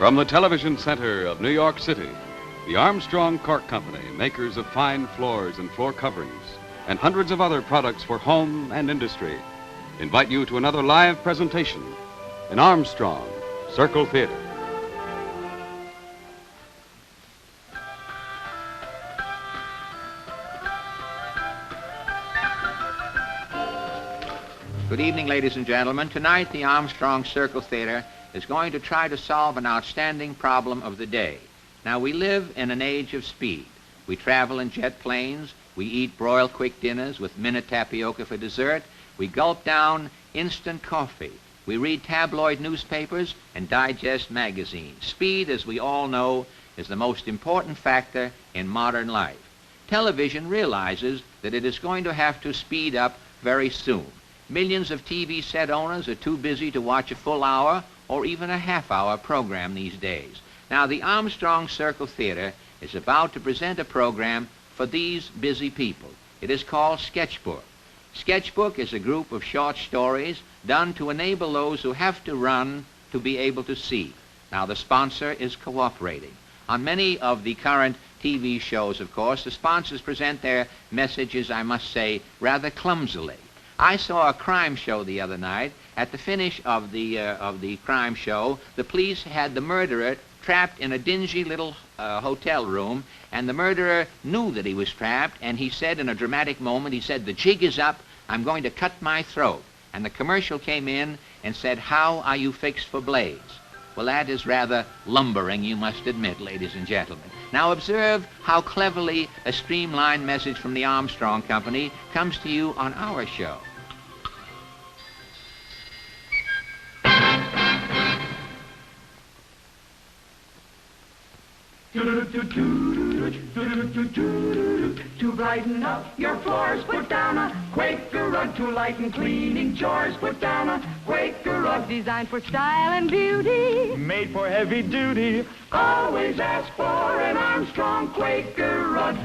From the television center of New York City, the Armstrong Cork Company, makers of fine floors and floor coverings, and hundreds of other products for home and industry, invite you to another live presentation in Armstrong Circle Theater. Good evening, ladies and gentlemen. Tonight, the Armstrong Circle Theater is going to try to solve an outstanding problem of the day. Now, we live in an age of speed. We travel in jet planes. We eat broiled quick dinners with minute tapioca for dessert. We gulp down instant coffee. We read tabloid newspapers and digest magazines. Speed, as we all know, is the most important factor in modern life. Television realizes that it is going to have to speed up very soon. Millions of TV set owners are too busy to watch a full hour or even a half-hour program these days. Now, the Armstrong Circle Theater is about to present a program for these busy people. It is called Sketchbook. Sketchbook is a group of short stories done to enable those who have to run to be able to see. Now, the sponsor is cooperating. On many of the current TV shows, of course, the sponsors present their messages, I must say, rather clumsily. I saw a crime show the other night. At the finish of the crime show, the police had the murderer trapped in a dingy little hotel room, and the murderer knew that he was trapped, and he said in a dramatic moment, he said, "The jig is up, I'm going to cut my throat." And the commercial came in and said, "How are you fixed for blades?" Well, that is rather lumbering, you must admit, ladies and gentlemen. Now observe how cleverly a streamlined message from the Armstrong Company comes to you on our show. To brighten up your floors, put down a Quaker rug. To lighten cleaning chores, put down a Quaker rug. Designed for style and beauty, made for heavy duty. Always ask for an Armstrong Quaker rug.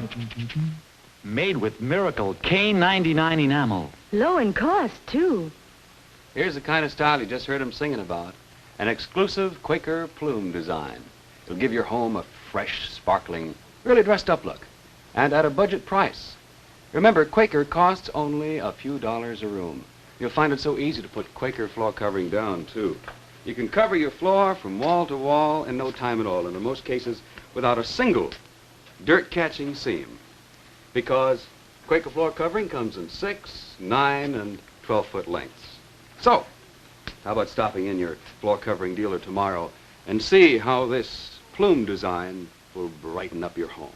Made with miracle K99 enamel. Low in cost, too. Here's the kind of style you just heard him singing about. An exclusive Quaker plume design. It'll give your home a fresh, sparkling, really dressed-up look, and at a budget price. Remember, Quaker costs only a few dollars a room. You'll find it so easy to put Quaker floor covering down, too. You can cover your floor from wall to wall in no time at all, and in most cases without a single dirt-catching seam, because Quaker floor covering comes in 6, 9, and 12-foot lengths. So, how about stopping in your floor covering dealer tomorrow and see how this plume design will brighten up your home.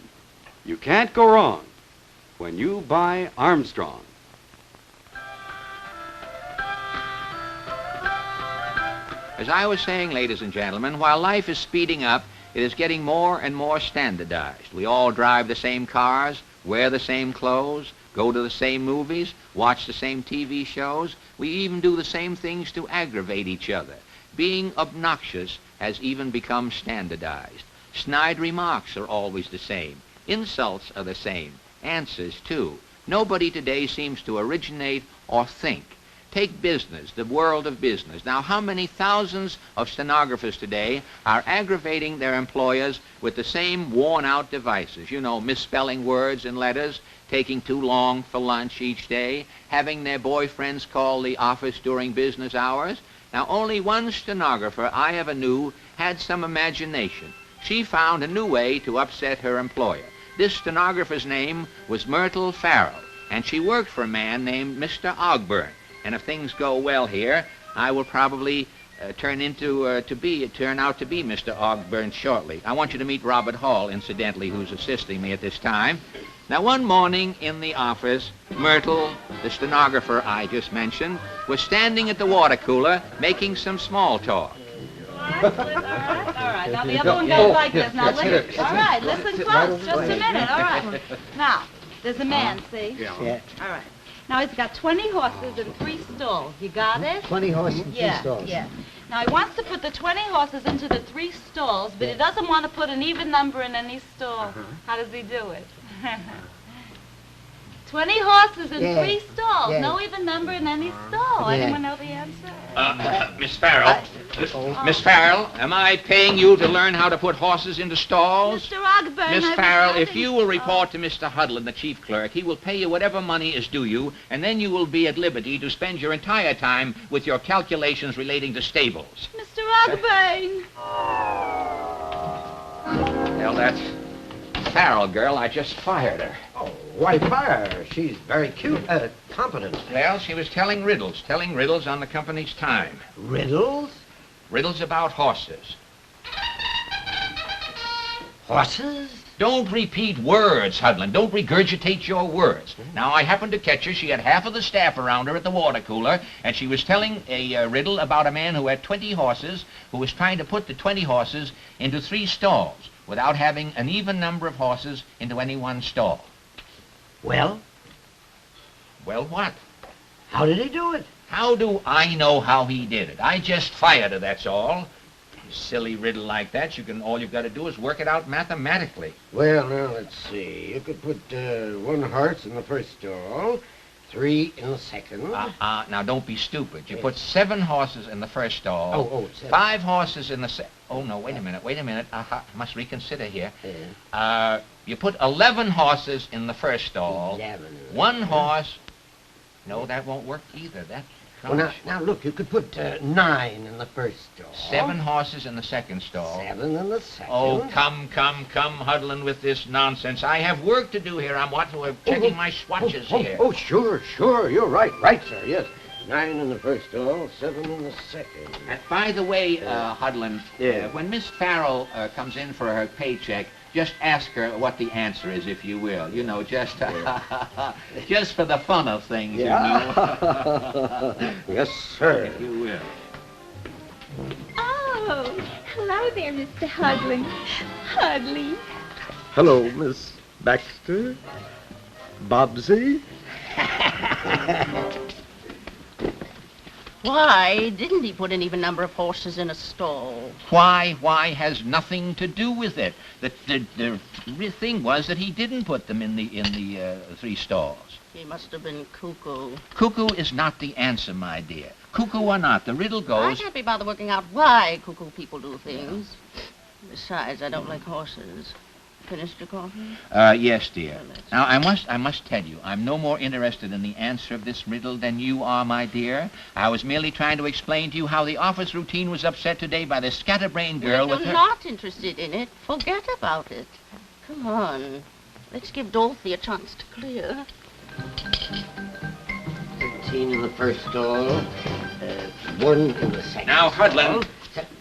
You can't go wrong when you buy Armstrong. As I was saying, ladies and gentlemen, while life is speeding up, it is getting more and more standardized. We all drive the same cars, wear the same clothes, go to the same movies, watch the same TV shows. We even do the same things to aggravate each other. Being obnoxious has even become standardized. Snide remarks are always the same. Insults are the same. Answers, too. Nobody today seems to originate or think. Take business, the world of business. Now, how many thousands of stenographers today are aggravating their employers with the same worn-out devices? You know, misspelling words and letters, taking too long for lunch each day, having their boyfriends call the office during business hours. Now, only one stenographer I ever knew had some imagination. She found a new way to upset her employer. This stenographer's name was Myrtle Farrell, and she worked for a man named Mr. Ogburn. And if things go well here, I will probably turn out to be Mr. Ogburn shortly. I want you to meet Robert Hall, incidentally, who's assisting me at this time. Now, one morning in the office, Myrtle, the stenographer I just mentioned, was standing at the water cooler making some small talk. All right. Now, the other one goes like this. Now, listen. All right, listen close. Just a minute. All right. Now, there's a man, see? Yeah. All right. Now, he's got 20 horses and 3 stalls. You got it? 20 horses and 3 stalls. Yeah. Now, he wants to put the 20 horses into the 3 stalls, but he doesn't want to put an even number in any stall. How does he do it? 20 horses in Yeah. 3 stalls. Yeah. No even number in any stall. Yeah. Anyone know the answer? Miss Farrell. Miss Farrell, am I paying you to learn how to put horses into stalls? Mr. Ogburn, Miss I was Farrell, if having- you will report to Mr. Hudlin, the chief clerk, he will pay you whatever money is due you, and then you will be at liberty to spend your entire time with your calculations relating to stables. Mr. Ogburn. Well, that's Farrell girl. I just fired her. Oh, why fire her? She's very cute, competent. Well, she was telling riddles on the company's time. Riddles? Riddles about horses. Horses? Don't repeat words, Hudlin. Don't regurgitate your words. Now, I happened to catch her. She had half of the staff around her at the water cooler, and she was telling a riddle about a man who had 20 horses, who was trying to put the 20 horses into 3 stalls without having an even number of horses into any one stall. Well, Well, what? how did he do it? How do I know how he did it? I just fired her, that's all. A silly riddle like that, all you've got to do is work it out mathematically. Well, now, let's see. You could put 1 horse in the first stall, 3 in the second. Now, don't be stupid. You put 7 horses in the first stall. Oh, 7. 5 horses in the second. Oh, no, wait a minute. I must reconsider here. You put 11 horses in the first stall. 11. 1 horse. No, that won't work either. That's Well, now, look, you could put 9 in the first stall. 7 horses in the second stall. 7 in the second. Oh, come, Hudlin, with this nonsense. I have work to do here. I'm checking my swatches here. Oh, sure. You're right, sir, yes. 9 in the first stall, 7 in the second. By the way, Hudlin, Yeah. when Miss Farrell comes in for her paycheck, just ask her what the answer is, if you will. You know, just just for the fun of things, you know. Yes, sir. If you will. Oh, hello there, Mr. Hudlin. Hudley. Hello, Miss Baxter. Bobsy. Why didn't he put an even number of horses in a stall? Why has nothing to do with it. The real thing was that he didn't put them in the 3 stalls. He must have been cuckoo. Cuckoo is not the answer, my dear. Cuckoo or not, the riddle I goes... can't be bothered working out why cuckoo people do things. Besides, I don't like horses. Finished your coffee? Yes, dear. Well, that's- Now, I must tell you, I'm no more interested in the answer of this riddle than you are, my dear. I was merely trying to explain to you how the office routine was upset today by this scatterbrained girl Well, with if her... you're not interested in it, forget about it. Come on. Let's give Dorothy a chance to clear. 13 in the first stall, 1 in the second. Now, Hudlin,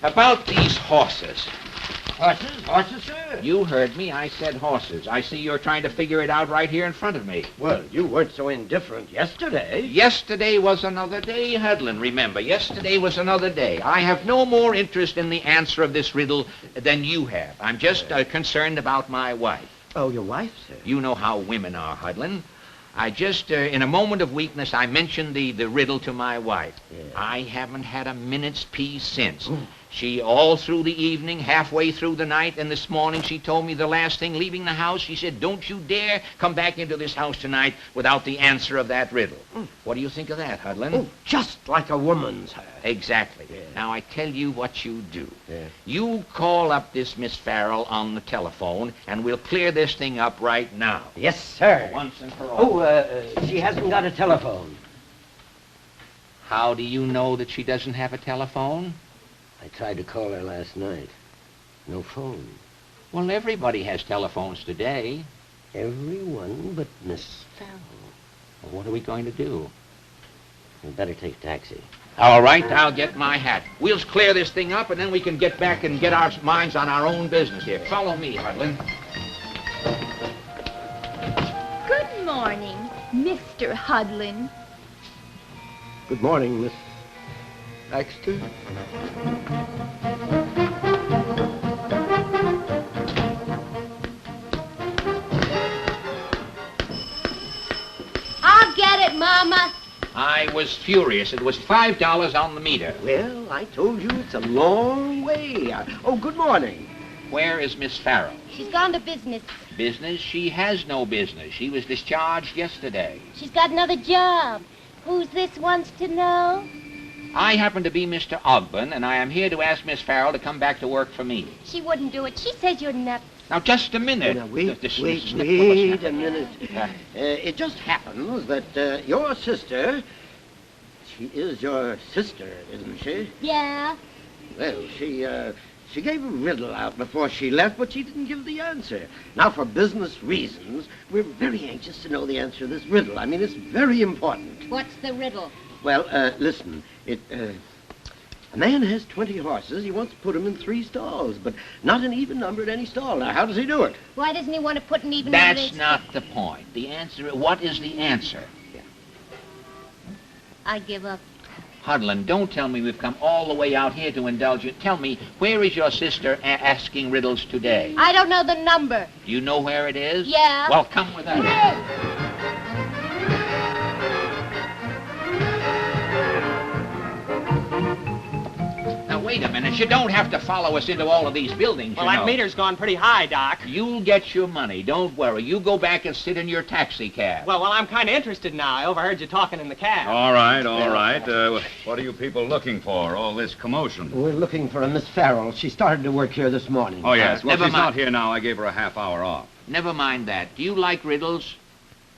about these horses. Horses, sir? You heard me. I said horses. I see you're trying to figure it out right here in front of me. Well, you weren't so indifferent yesterday. Yesterday was another day, Hudlin, remember. Yesterday was another day. I have no more interest in the answer of this riddle than you have. I'm just concerned about my wife. Oh, your wife, sir? You know how women are, Hudlin. I just, in a moment of weakness, I mentioned the riddle to my wife. Yeah. I haven't had a minute's peace since. She, all through the evening, halfway through the night, and this morning she told me the last thing leaving the house, she said, don't you dare come back into this house tonight without the answer of that riddle. What do you think of that, Hudlin? Oh, just like a woman's, sir. Exactly. Yeah. Now, I tell you what you do. Yeah. You call up this Miss Farrell on the telephone, and we'll clear this thing up right now. Yes, sir. Once and for all. She hasn't got a telephone. How do you know that she doesn't have a telephone? I tried to call her last night. No phone. Well, everybody has telephones today. Everyone but Miss Farrell. Well, what are we going to do? We'd better take a taxi. All right, I'll get my hat. We'll clear this thing up, and then we can get back and get our minds on our own business here. Follow me, Hudlin. Good morning, Mr. Hudlin. Good morning, Miss Baxter. I'll get it, Mama. I was furious. It was $5 on the meter. Well, I told you it's a long way. Oh, good morning. Where is Miss Farrell? She's gone to business. Business? She has no business. She was discharged yesterday. She's got another job. Who's this wants to know? I happen to be Mr. Ogben, and I am here to ask Miss Farrell to come back to work for me. She wouldn't do it. She says you're nuts. Now, just a minute. Now, wait This- a minute. It just happens that your sister, she is your sister, isn't she? Yeah. Well, she gave a riddle out before she left, but she didn't give the answer. Now, for business reasons, we're very anxious to know the answer to this riddle. I mean, it's very important. What's the riddle? Well, listen, a man has 20 horses. He wants to put them in 3 stalls, but not an even number at any stall. Now, how does he do it? Why doesn't he want to put an even number? That's not the point. The answer, what is the answer? I give up. Hudlin, don't tell me we've come all the way out here to indulge you. Tell me, where is your sister asking riddles today? I don't know the number. Do you know where it is? Yeah. Well, come with us. Now, wait a minute. You don't have to follow us into all of these buildings, Well, you that know. meter's gone pretty high, Doc. You'll get your money. Don't worry. You go back and sit in your taxi cab. Well, I'm kind of interested now. I overheard you talking in the cab. All right. What are you people looking for? All this commotion. We're looking for a Miss Farrell. She started to work here this morning. Oh, yes. Well, Never she's mind. not here now. I gave her a half hour off. Never mind that. Do you like riddles?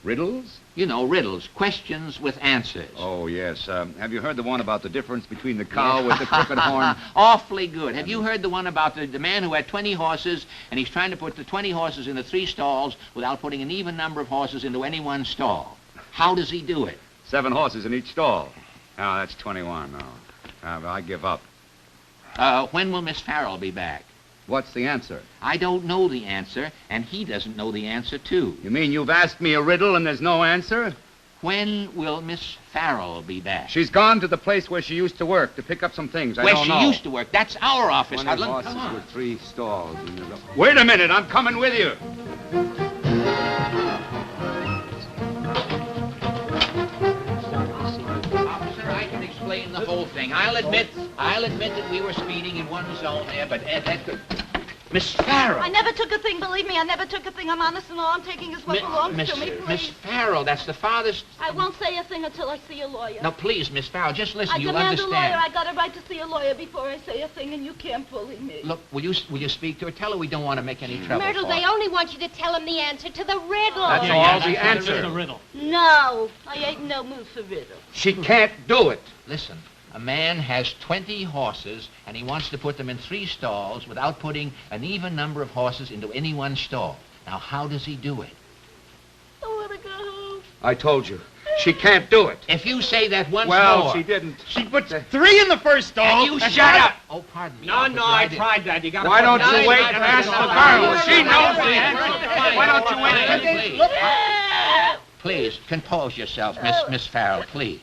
Riddles? You know, riddles. Questions with answers. Oh, yes. Have you heard the one about the difference between the cow with the crooked horn? Awfully good. Have you heard the one about the man who had 20 horses, and he's trying to put the 20 horses into 3 stalls without putting an even number of horses into any one stall? How does he do it? 7 horses in each stall. Oh, that's 21. No. I give up. When will Miss Farrell be back? What's the answer? I don't know the answer, and he doesn't know the answer, too. You mean you've asked me a riddle and there's no answer? When will Miss Farrell be back? She's gone to the place where she used to work to pick up some things. I Where don't she know. used to work. That's our office, 20 Hudlin. horses Come on. with 3 stalls. Wait a minute. I'm coming with you. Officer, I can explain the whole thing. I'll admit that we were speeding in one zone there, but that could... Miss Farrell. I never took a thing, believe me. I never took a thing. I'm honest and all I'm taking is what belongs to me, please. Miss Farrell, that's the father's... I won't say a thing until I see a lawyer. Now, please, Miss Farrell, just listen. I You'll demand understand. a lawyer. I got a right to see a lawyer before I say a thing, and you can't bully me. Look, will you speak to her? Tell her we don't want to make any trouble. Myrtle, for they her. only want you to tell them the answer to the riddle. That's all the answer. There is a riddle. No, I ain't no mood for riddles. She can't do it. Listen, a man has 20 horses, and he wants to put them in 3 stalls without putting an even number of horses into any one stall. Now, how does he do it? I want to go home. I told you. She can't do it. If you say that once Well, more... she didn't. She puts 3 in the first stall. And you shut up! Oh, pardon me. No, officer, I didn't- tried that. You got Why don't you wait and ask the girl? She knows the answer. Why don't you wait? Please, compose yourself, Miss Farrell, please.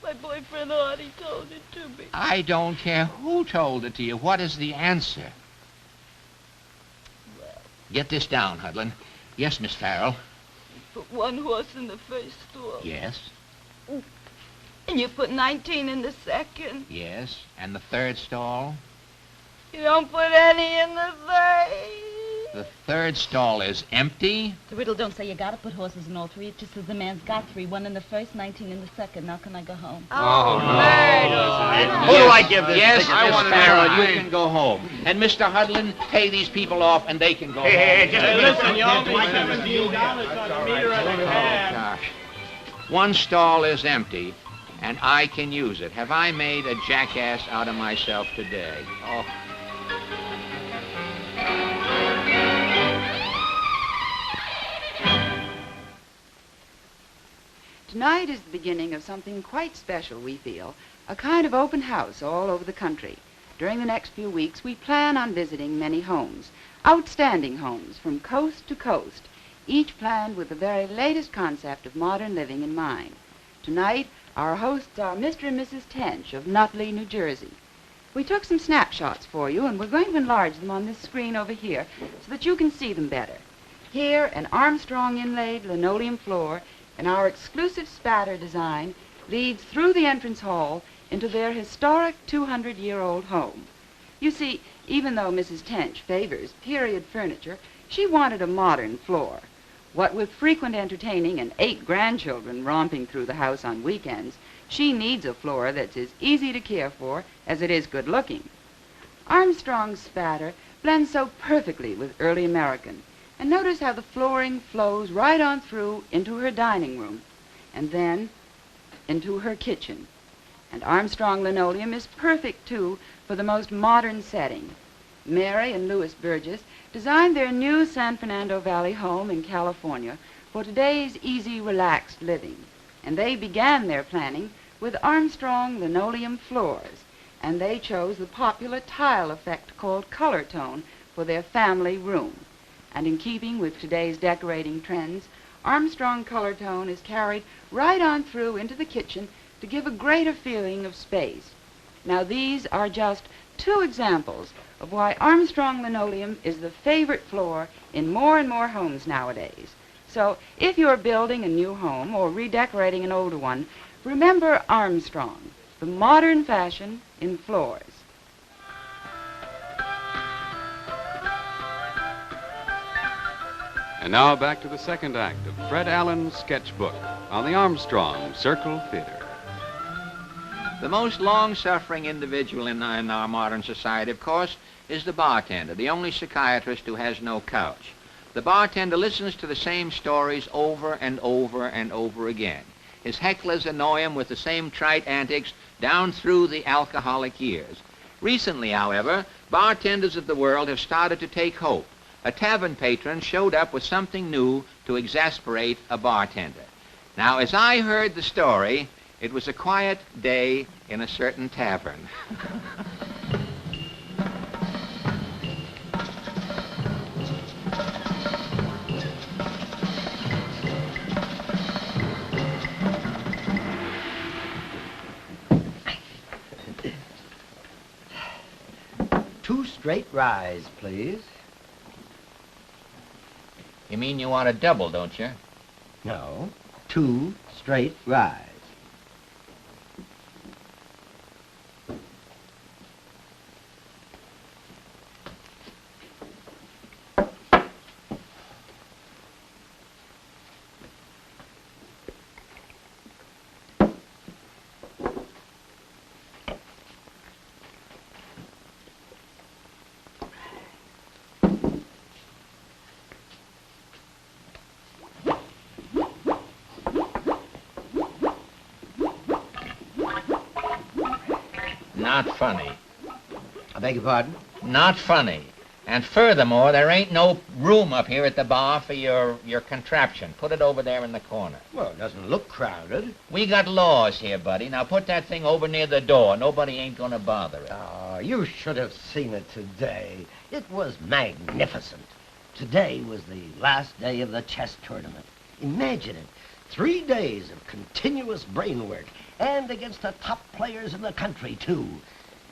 My boyfriend Artie told it to me. I don't care who told it to you. What is the answer? Get this down, Hudlin. Yes, Miss Farrell. Put 1 horse in the first stall. Yes, And you put 19 in the second. yes. And the 3rd stall? You don't put any in the third. The 3rd stall is empty. The riddle don't say you gotta put horses in all 3. It just says the man's got 3. 1 in the first, 19 in the second. Now can I go home? Oh, no. Who do I give this Yes, ticket? I Miss wanna know Farrell, mine. you can go home. And Mr. Hudlin, pay these people off, and they can go home. Listen, you owe me $17 on the meter of the cab. Gosh. 1 stall is empty, and I can use it. Have I made a jackass out of myself today? Oh. Tonight is the beginning of something quite special, we feel, a kind of open house all over the country. During the next few weeks, we plan on visiting many homes, outstanding homes from coast to coast, each planned with the very latest concept of modern living in mind. Tonight, our hosts are Mr. and Mrs. Tench of Nutley, New Jersey. We took some snapshots for you, and we're going to enlarge them on this screen over here so that you can see them better. Here, an Armstrong inlaid linoleum floor and our exclusive spatter design leads through the entrance hall into their historic 200-year-old home. You see, even though Mrs. Tench favors period furniture, she wanted a modern floor. What with frequent entertaining and 8 grandchildren romping through the house on weekends, she needs a floor that's as easy to care for as it is good-looking. Armstrong's spatter blends so perfectly with early American. And notice how the flooring flows right on through into her dining room and then into her kitchen. And Armstrong linoleum is perfect, too, for the most modern setting. Mary and Louis Burgess designed their new San Fernando Valley home in California for today's easy, relaxed living. And they began their planning with Armstrong linoleum floors. And they chose the popular tile effect called color tone for their family room. And in keeping with today's decorating trends, Armstrong color tone is carried right on through into the kitchen to give a greater feeling of space. Now, these are just 2 examples of why Armstrong linoleum is the favorite floor in more and more homes nowadays. So, if you're building a new home or redecorating an older one, remember Armstrong, the modern fashion in floors. And now back to the second act of Fred Allen's Sketchbook on the Armstrong Circle Theater. The most long-suffering individual in our modern society, of course, is the bartender, the only psychiatrist who has no couch. The bartender listens to the same stories over and over and over again. His hecklers annoy him with the same trite antics down through the alcoholic years. Recently, however, bartenders of the world have started to take hope. A tavern patron showed up with something new to exasperate a bartender. Now, as I heard the story, it was a quiet day in a certain tavern. Two straight ryes, please. You mean you want a double, don't you? No, 2 straight ryes. Not funny. I beg your pardon? Not funny. And furthermore, there ain't no room up here at the bar for your contraption. Put it over there in the corner. Well, it doesn't look crowded. We got laws here, buddy. Now put that thing over near the door. Nobody ain't gonna bother it. Oh, you should have seen it today. It was magnificent. Today was the last day of the chess tournament. Imagine it. 3 days of continuous brain work, and against the top players in the country, too.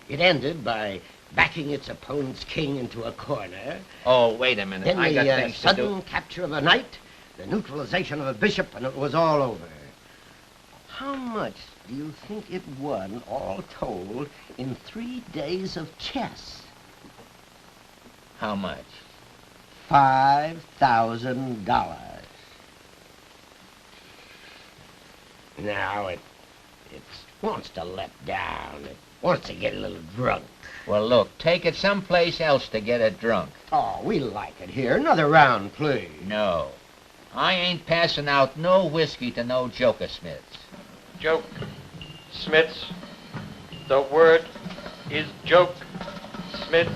It ended by backing its opponent's king into a corner. Oh, wait a minute. Then I got the things to sudden do. capture of a knight, the neutralization of a bishop, and it was all over. How much do you think it won, all told, in 3 days of chess? How much? $5,000. Now it wants to let down. It wants to get a little drunk. Well, look, take it someplace else to get it drunk. Oh, we like it here. Another round, please. No. I ain't passing out no whiskey to no joker smiths. Joke smiths. The word is joke smiths.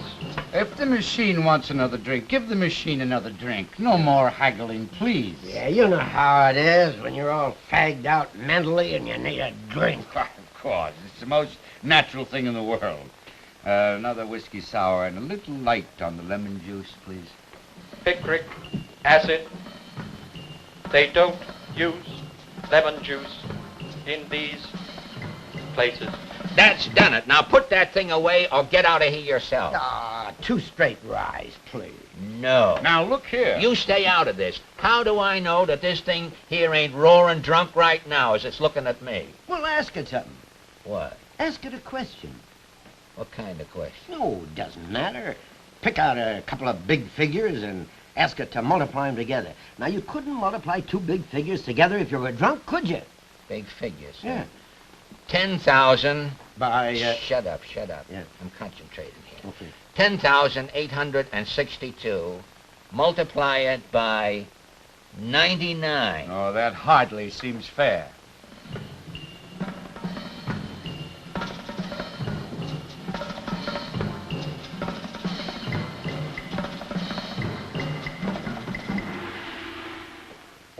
If the machine wants another drink, give the machine another drink. No more haggling, please. Yeah, you know how it is when you're all fagged out mentally and you need a drink. Of course. It's the most natural thing in the world. Another whiskey sour and a little light on the lemon juice, please. Picric acid. They don't use lemon juice in these places. That's done it. Now put that thing away or get out of here yourself. Ah, 2 straight ryes, please. No. Now, look here. You stay out of this. How do I know that this thing here ain't roaring drunk right now as it's looking at me? Well, ask it something. What? Ask it a question. What kind of question? No, it doesn't matter. Pick out a couple of big figures and ask it to multiply them together. Now, you couldn't multiply two big figures together if you were drunk, could you? Big figures, huh? Yeah. 10,000... By... Shut up. Yeah. I'm concentrating here. Okay. 10,862. Multiply it by 99. Oh, that hardly seems fair.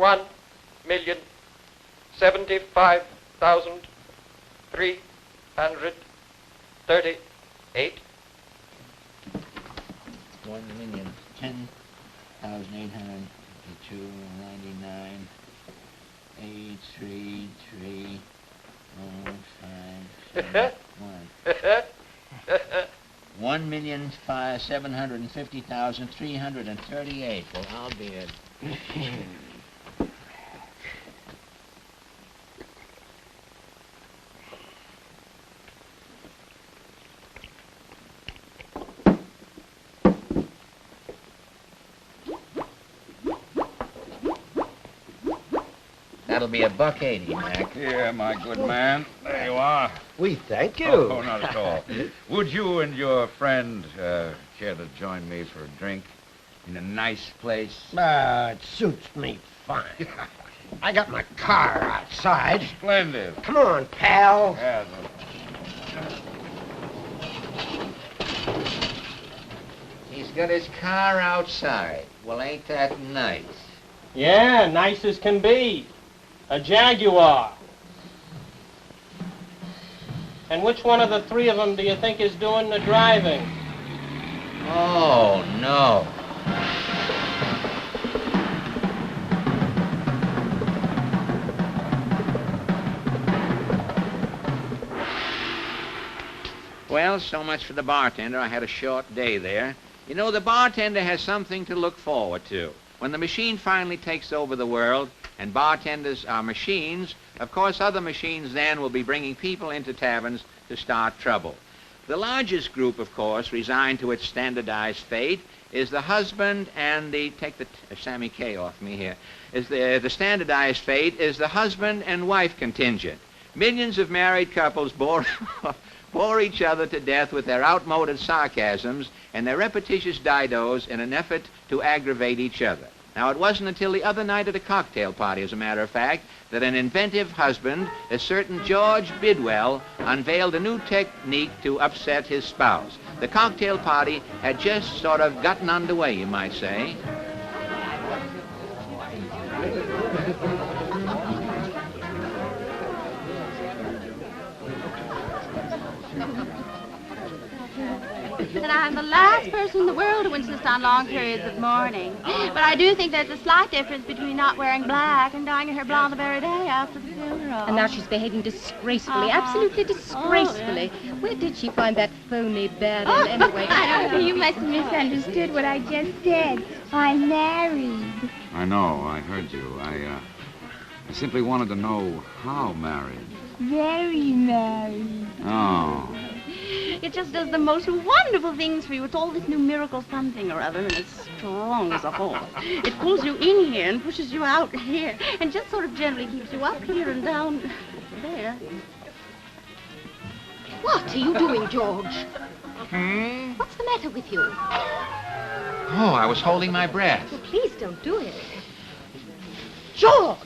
$1,075,338. 1,010,852, 99, 833, 1,750,338. Well, I'll be it. That'll be $1.80, Mac. Here, my good man. There you are. We thank you. Oh, not at all. Would you and your friend care to join me for a drink in a nice place? It suits me fine. I got my car outside. Splendid. Come on, pal. Yeah, He's got his car outside. Well, ain't that nice? Yeah, nice as can be. A Jaguar. And which one of the three of them do you think is doing the driving? Oh, no. Well, so much for the bartender. I had a short day there. You know, the bartender has something to look forward to. When the machine finally takes over the world, and bartenders are machines, of course other machines then will be bringing people into taverns to start trouble. The largest group, of course, resigned to its standardized fate, is the husband and the, take the Sammy K off me here, is the standardized fate is the husband and wife contingent. Millions of married couples bore each other to death with their outmoded sarcasms and their repetitious didos in an effort to aggravate each other. Now, it wasn't until the other night at a cocktail party, as a matter of fact, that an inventive husband, a certain George Bidwell, unveiled a new technique to upset his spouse. The cocktail party had just sort of gotten underway, you might say. That I'm the last person in the world to insist on long periods of mourning. But I do think there's a slight difference between not wearing black and dyeing your hair blonde the very day after the funeral. And now she's behaving disgracefully, absolutely disgracefully. Where did she find that phony bed anyway? You must have misunderstood what I just said. I'm married. I know. I heard you. I simply wanted to know how married. Very married. Oh. It just does the most wonderful things for you. It's all this new miracle something or other, and it's strong as a horse. It pulls you in here and pushes you out here, and just sort of gently keeps you up here and down there. What are you doing, George? What's the matter with you? Oh, I was holding my breath. Well, please don't do it. George!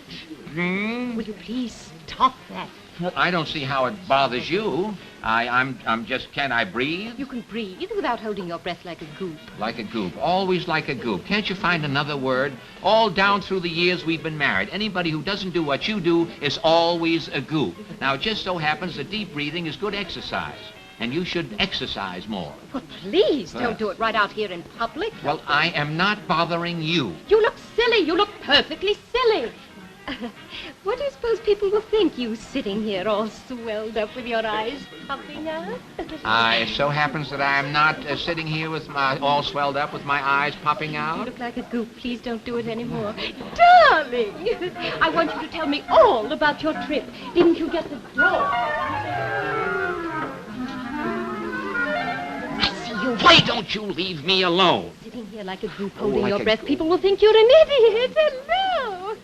Hmm? Will you please stop that? I don't see how it bothers you. I'm just, can't I breathe? You can breathe without holding your breath like a goop. Like a goop, always like a goop. Can't you find another word? All down through the years we've been married, anybody who doesn't do what you do is always a goop. Now, it just so happens that deep breathing is good exercise, and you should exercise more. Well, please don't do it right out here in public. Well, I am not bothering you. You look silly. You look perfectly silly. What do you suppose people will think, you sitting here all swelled up with your eyes popping out? It so happens that I am not sitting here with my all swelled up with my eyes popping out. You look like a goop. Please don't do it anymore. Darling! I want you to tell me all about your trip. Didn't you get the door? Why don't you leave me alone? Sitting here like a goop holding your breath, people will think you're an idiot. Hello.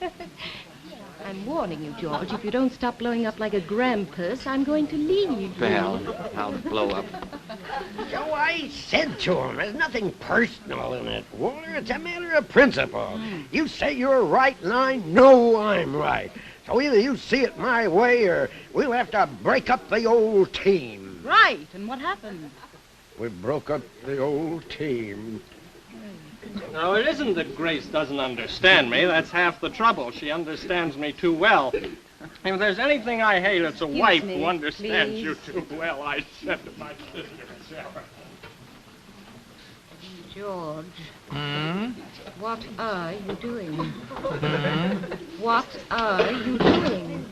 I'm warning you, George. If you don't stop blowing up like a grampus, I'm going to leave. Well, I'll blow up. So I said to him, there's nothing personal in it, Walter. It's a matter of principle. You say you're right, and I know I'm right. So either you see it my way, or we'll have to break up the old team. Right, and what happened? We broke up the old team. No, it isn't that Grace doesn't understand me. That's half the trouble. She understands me too well. If there's anything I hate, it's a wife who understands you too well, I said to my sister Sarah. George. Hmm? What are you doing? Hmm? What are you doing?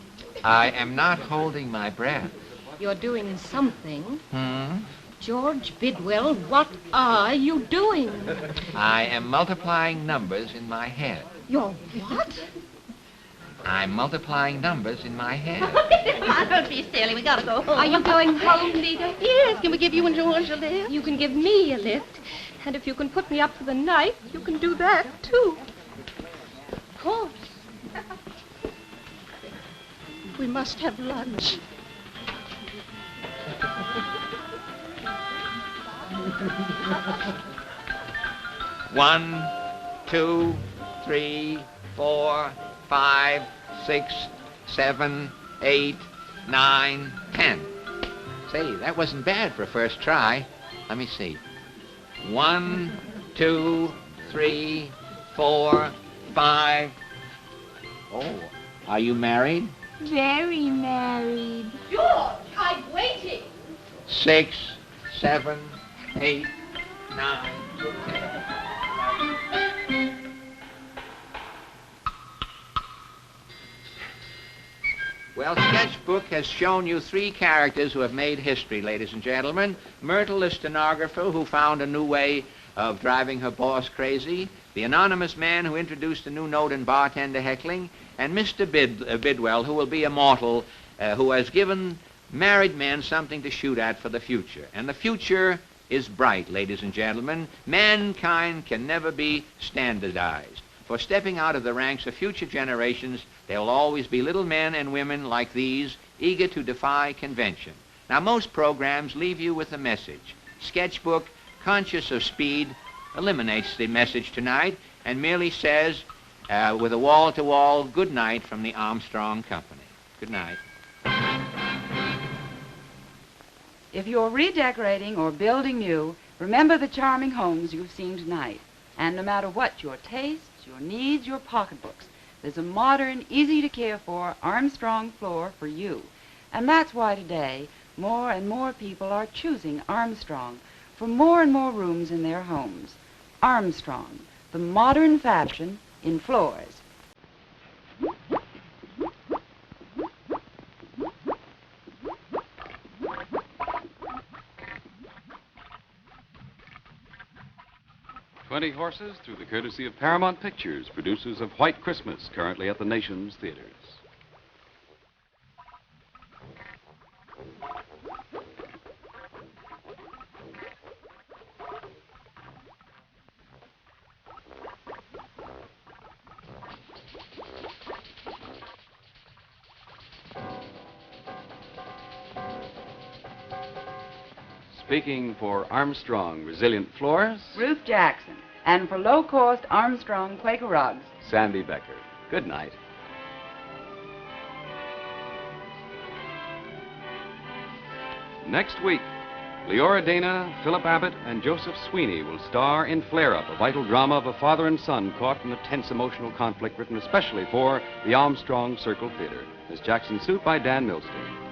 I am not holding my breath. You're doing something. Hmm? George Bidwell, what are you doing? I am multiplying numbers in my head. You're what? I'm multiplying numbers in my head. Don't be silly. We gotta go home. Are you going home, Lita? Yes. Can we give you and George a lift? You can give me a lift. And if you can put me up for the night, you can do that, too. Of course. We must have lunch. One, 2, 3, 4, 5, 6, 7, 8, 9, 10. Say, that wasn't bad for a first try. Let me see. 1, 2, 3, 4, 5. Oh, are you married? Very married. George, I'm waiting. 6, 7, 8, 9, 10. Well, Sketchbook has shown you 3 characters who have made history, ladies and gentlemen. Myrtle, the stenographer, who found a new way of driving her boss crazy. The anonymous man who introduced a new note in bartender heckling. And Mr. Bidwell, who will be immortal, who has given married men something to shoot at for the future. And the future is bright, ladies and gentlemen. Mankind can never be standardized. For stepping out of the ranks of future generations, there will always be little men and women like these, eager to defy convention. Now, most programs leave you with a message. Sketchbook, conscious of speed, eliminates the message tonight and merely says, with a wall-to-wall, good night from the Armstrong Company. Good night. If you're redecorating or building new, remember the charming homes you've seen tonight. And no matter what your tastes, your needs, your pocketbooks, there's a modern, easy-to-care-for Armstrong floor for you. And that's why today, more and more people are choosing Armstrong for more and more rooms in their homes. Armstrong, the modern fashion in floors. "20 Horses" through the courtesy of Paramount Pictures, producers of White Christmas, currently at the nation's theaters. Speaking for Armstrong Resilient Floors, Ruth Jackson. And for low-cost Armstrong Quaker rugs, Sandy Becker. Good night. Next week, Leora Dana, Philip Abbott, and Joseph Sweeney will star in Flare Up, a vital drama of a father and son caught in a tense emotional conflict written especially for the Armstrong Circle Theater. Miss Jackson suit by Dan Milstein.